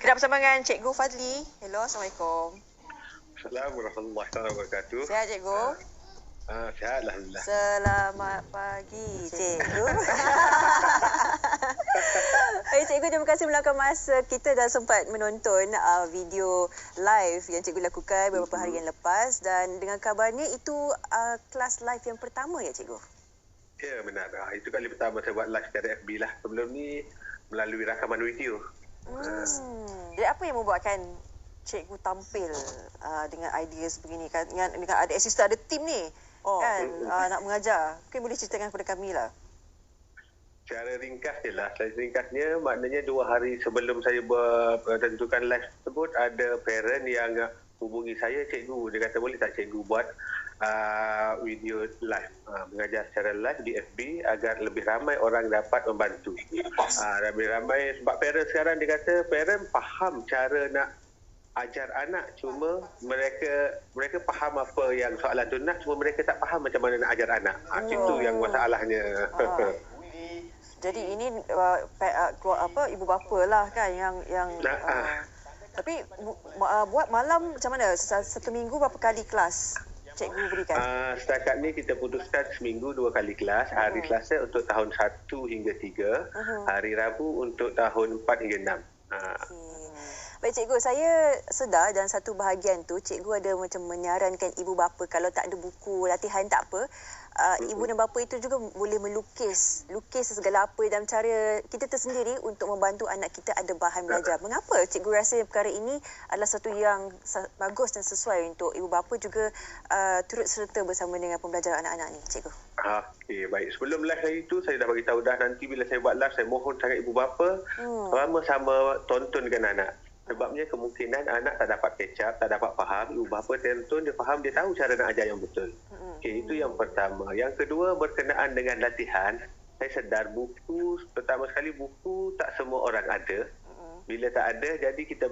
Kita bersama dengan Cikgu Fadli. Hello, Assalamualaikum. Assalamualaikum warahmatullahi wabarakatuh. Sihat, Cikgu? Sihat, Alhamdulillah. Selamat pagi, Cikgu. Cikgu, terima kasih meluangkan masa kita dah sempat menonton video live yang Cikgu lakukan beberapa hari yang lepas. Dan dengan kabarnya itu kelas live yang pertama ya, Cikgu? Ya, benar. Itu kali pertama saya buat live secara FB lah. Sebelum ni melalui rakaman video. Jadi apa yang membuatkan Cikgu tampil dengan idea sebegini kan? Dengan ada asisten, ada tim ni nak mengajar. Mungkin boleh ceritakan kepada kami lah. Cara ringkas je lah. Saya ringkasnya maknanya 2 hari sebelum saya tentukan live tersebut, ada parent yang hubungi saya, cikgu. Dia kata boleh tak cikgu buat video live, mengajar secara live di FB agar lebih ramai orang dapat membantu. Lebih ramai sebab parent sekarang dia kata parent faham cara nak ajar anak, cuma mereka faham apa yang soalan tu nak, cuma mereka tak faham macam mana nak ajar anak. Itu yang masalahnya. Jadi ini ibu bapa lah kan yang tapi buat malam macam mana? Satu minggu berapa kali kelas cikgu berikan? Setakat ni kita putuskan seminggu 2 kali kelas. Hari Selasa untuk tahun 1 hingga 3, hari Rabu untuk tahun 4 hingga 6. Baik, cikgu, saya sedar dalam satu bahagian tu cikgu ada macam menyarankan ibu bapa kalau tak ada buku latihan tak apa, ibu dan bapa itu juga boleh lukis segala apa dalam cara kita tersendiri untuk membantu anak kita ada bahan belajar. Mengapa cikgu rasa perkara ini adalah satu yang bagus dan sesuai untuk ibu bapa juga turut serta bersama dengan pembelajaran anak-anak ni, cikgu? Okey, baik. Sebelum live hari itu saya dah bagi tahu dah, nanti bila saya buat live saya mohon sangat ibu bapa sama-sama tonton dengan anak. Sebabnya kemungkinan anak tak dapat catch up, tak dapat faham. Ibu bapa tonton, dia faham, dia tahu cara nak ajar yang betul. Okey, itu yang pertama. Yang kedua, berkenaan dengan latihan, saya sedar buku, pertama sekali buku tak semua orang ada. Bila tak ada, jadi kita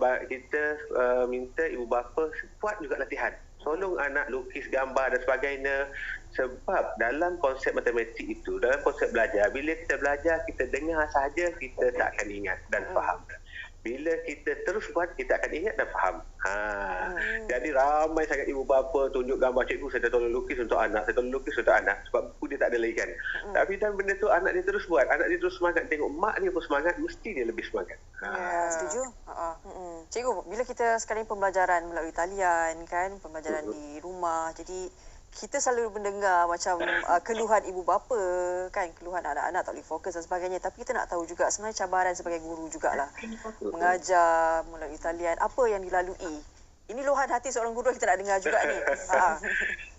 minta ibu bapa buat juga latihan. Tolong anak lukis gambar dan sebagainya. Sebab dalam konsep matematik itu, dalam konsep belajar, bila kita belajar, kita dengar sahaja, kita tak akan ingat dan faham. Bila kita terus buat, kita akan ingat dan faham. Jadi ramai sangat ibu bapa tunjuk gambar, cikgu saya dah tolong lukis untuk anak, saya tolong lukis untuk anak. Sebab buku dia tak ada lagi kan. Tapi dan benda tu anak dia terus buat, anak dia terus semangat. Tengok mak dia pun semangat, mesti dia lebih semangat. Setuju. Cikgu, bila kita sekarang pembelajaran melalui talian kan, pembelajaran di rumah, jadi kita selalu mendengar macam keluhan ibu bapa kan, keluhan anak-anak tak boleh fokus dan sebagainya. Tapi kita nak tahu juga sebenarnya cabaran sebagai guru jugalah. Mengajar melalui talian, apa yang dilalui. Ini luahan hati seorang guru yang kita nak dengar juga ni.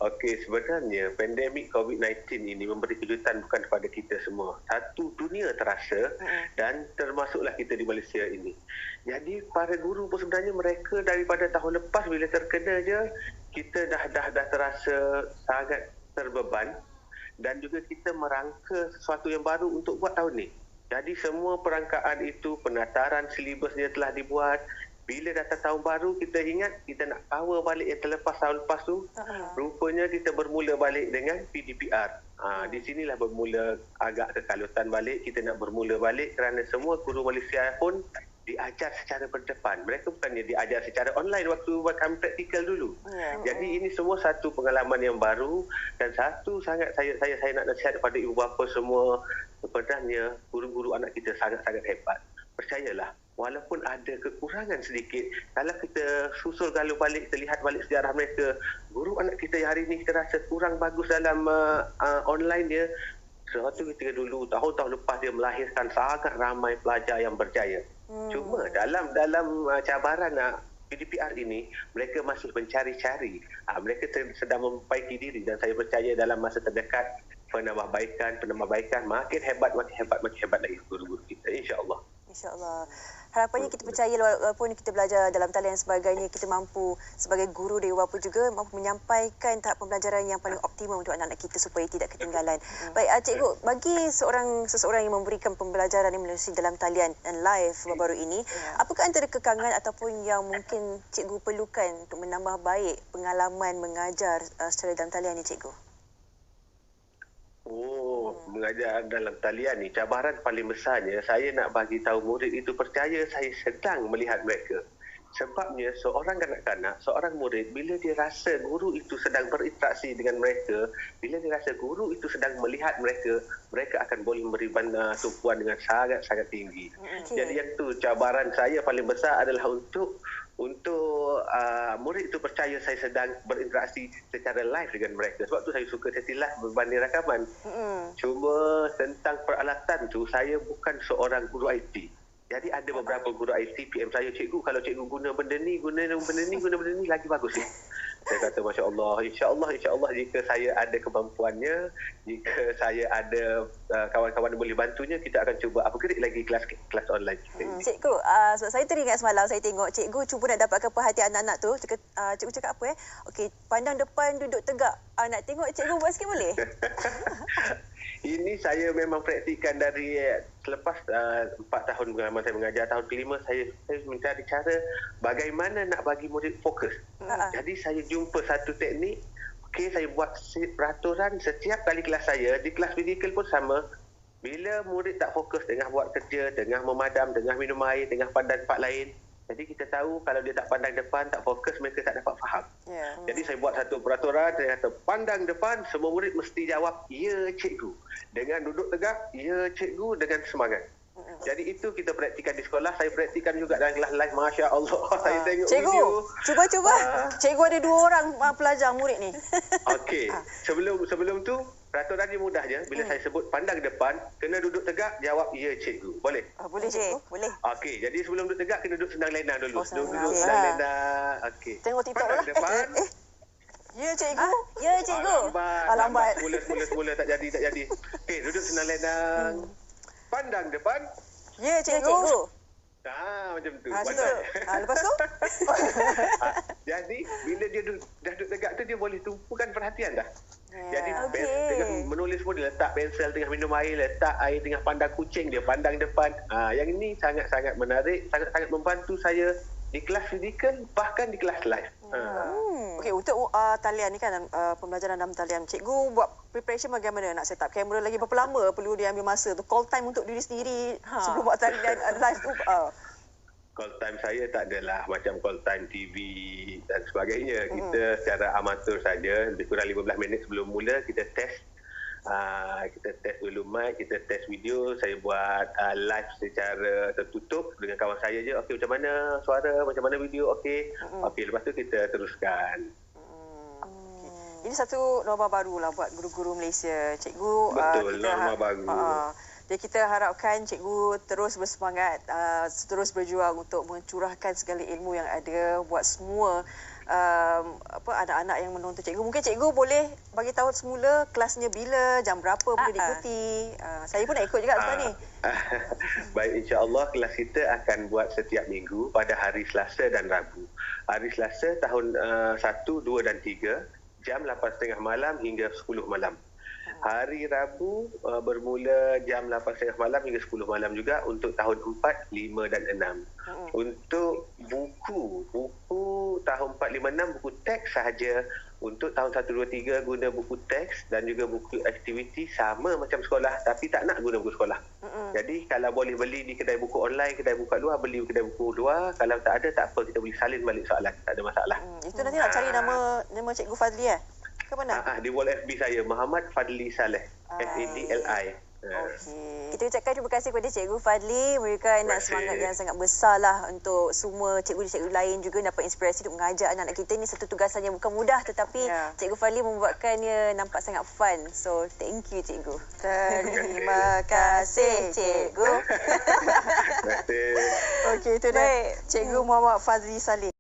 Okey, sebenarnya pandemik COVID-19 ini memberi kejutan bukan kepada kita semua. Satu dunia terasa dan termasuklah kita di Malaysia ini. Jadi para guru pun sebenarnya mereka daripada tahun lepas bila terkena je, kita dah terasa sangat terbeban dan juga kita merangka sesuatu yang baru untuk buat tahun ni. Jadi semua perangkaan itu, penataran silibusnya telah dibuat. Bila datang tahun baru, kita ingat kita nak cover balik yang terlepas tahun lepas tu. Rupanya kita bermula balik dengan PDPR. Di sinilah bermula agak kekalutan balik. Kita nak bermula balik kerana semua guru Malaysia pun diajar secara berdepan. Mereka bukannya diajar secara online waktu buat kami praktikal dulu. Jadi ini semua satu pengalaman yang baru dan satu sangat saya nak nasihat kepada ibu bapa semua, sebenarnya guru-guru anak kita sangat-sangat hebat. Percayalah, walaupun ada kekurangan sedikit, kalau kita susul galu balik, kita lihat balik sejarah mereka, guru anak kita yang hari ini kita rasa kurang bagus dalam online dia, sesuatu ketika dulu, tahun-tahun lepas dia melahirkan sangat ramai pelajar yang berjaya. Cuma dalam cabaran PDPR ini, mereka masih mencari-cari. Mereka sedang memperbaiki diri dan saya percaya dalam masa terdekat, penambahbaikan, makin hebat lagi guru-guru kita, insya-Allah. InsyaAllah. Harapannya kita percaya walaupun kita belajar dalam talian dan sebagainya, kita mampu sebagai guru dan ibu bapa juga mampu menyampaikan tahap pembelajaran yang paling optimum untuk anak-anak kita supaya tidak ketinggalan. Baik, cikgu, bagi seseorang yang memberikan pembelajaran yang melalui dalam talian dan live baru-baru ini, apakah antara kekangan ataupun yang mungkin cikgu perlukan untuk menambah baik pengalaman mengajar secara dalam talian ni, cikgu? mengajar dalam talian ni, cabaran paling besarnya saya nak bagi tahu murid itu percaya saya sedang melihat mereka. Sebabnya seorang kanak-kanak, seorang murid, bila dia rasa guru itu sedang berinteraksi dengan mereka, bila dia rasa guru itu sedang melihat mereka, mereka akan boleh memberi tumpuan dengan sangat-sangat tinggi. Jadi yang tu cabaran saya paling besar adalah untuk murid itu percaya saya sedang berinteraksi secara live dengan mereka. Sebab tu saya suka sesi live berbanding rakaman. Cuma tentang peralatan tu, saya bukan seorang guru IT. Jadi ada beberapa guru IT PM saya, cikgu kalau cikgu guna benda ni lagi bagus. Saya kata Masya Allah, insya-Allah jika saya ada kemampuannya, jika saya ada kawan-kawan yang boleh bantunya, kita akan cuba upgrade lagi kelas online kita ini. Cikgu, sebab saya teringat semalam saya tengok cikgu cuba nak dapatkan perhatian anak-anak tu. Cikgu cakap apa Okey, pandang depan, duduk tegak. Nak tengok cikgu buat sikit boleh? Ini saya memang praktikan dari selepas 4 tahun pengalaman saya mengajar. Tahun kelima saya mencari cara bagaimana nak bagi murid fokus. Jadi saya jumpa satu teknik. Okey, saya buat peraturan setiap kali kelas saya. Di kelas fizikal pun sama. Bila murid tak fokus tengah buat kerja, tengah memadam, tengah minum air, tengah pandang tempat lain, jadi kita tahu kalau dia tak pandang depan, tak fokus, mereka tak dapat faham. Jadi saya buat satu peraturan, saya kata pandang depan, semua murid mesti jawab, ya cikgu. Dengan duduk tegak, ya cikgu, dengan semangat. Jadi itu kita praktikan di sekolah, saya praktikan juga dalam kelas live. Masya Allah, saya tengok cikgu, video. Cuba. Cikgu ada 2 orang pelajar murid ni. Okey, sebelum tu, peraturan dia mudah je. Bila saya sebut pandang depan, kena duduk tegak, jawab ya cikgu. Boleh? Boleh cikgu, boleh. Okey, jadi sebelum duduk tegak, kena duduk senang lena dulu. Duduk Okay. senang lena. Okey. Tengok TikTok pandang lah. Depan. Ya cikgu. Ya cikgu. Lambat. Semula tak jadi. Okey, duduk senang lena. Pandang depan. Ya cikgu. Macam tu. Lepas tu? Jadi, bila dia dah duduk tegak tu, dia boleh tumpukan perhatian dah. Jadi, tengah menulis pun dia letak pensel, tengah minum air, letak air, tengah pandang kucing, dia pandang depan. Yang ini sangat-sangat menarik, sangat-sangat membantu saya di kelas fizikal, bahkan di kelas live. Okey, untuk talian ni kan, pembelajaran dalam talian, cikgu buat preparation bagaimana nak set up kamera lagi berapa lama perlu dia ambil masa tu, call time untuk diri sendiri sebelum buat talian live tu? Call time saya tak adalah macam call time TV dan sebagainya. Kita secara amatur saja, lebih kurang 15 minit sebelum mula kita test. Kita test dulu mic, kita test video. Saya buat live secara tertutup dengan kawan saya je. Okey, macam mana suara, macam mana video, okey. Okey, lepas tu kita teruskan. Ini satu norma baru lah buat guru-guru Malaysia. Cikgu, betul, norma baru. Jadi kita harapkan cikgu terus bersemangat, terus berjuang untuk mencurahkan segala ilmu yang ada buat semua anak-anak yang menonton cikgu. Mungkin cikgu boleh bagi tahu semula kelasnya bila, jam berapa boleh diikuti. Saya pun nak ikut juga sekarang ni. Baik, insya-Allah kelas kita akan buat setiap minggu pada hari Selasa dan Rabu. Hari Selasa tahun 1, 2 dan 3 jam 8.30 malam hingga 10 malam. Hari Rabu bermula jam 8.30 malam hingga 10 malam juga untuk tahun 4, 5 dan 6. Untuk buku tahun 4, 5, 6 buku teks sahaja. Untuk tahun 1, 2, 3 guna buku teks dan juga buku aktiviti sama macam sekolah, tapi tak nak guna buku sekolah. Jadi kalau boleh beli di kedai buku online, kedai buku luar, beli kedai buku luar. Kalau tak ada, tak apa, kita boleh salin balik soalan, tak ada masalah. Itu nanti nak cari nama Cikgu Fadli ke mana? Di wall FB saya, Muhammad Fadli Saleh. Fadli. Kita ucapkan terima kasih kepada Cikgu Fadli. Memberikan semangat yang sangat besar lah untuk semua cikgu-cikgu lain juga dapat inspirasi untuk mengajar anak-anak kita. Ini satu tugasan yang bukan mudah, tetapi Cikgu Fadli membuatkannya nampak sangat fun. So, thank you Cikgu. Terima kasih Cikgu. Terima kasih. Okey, itu dia Cikgu Muhammad Fadli Saleh.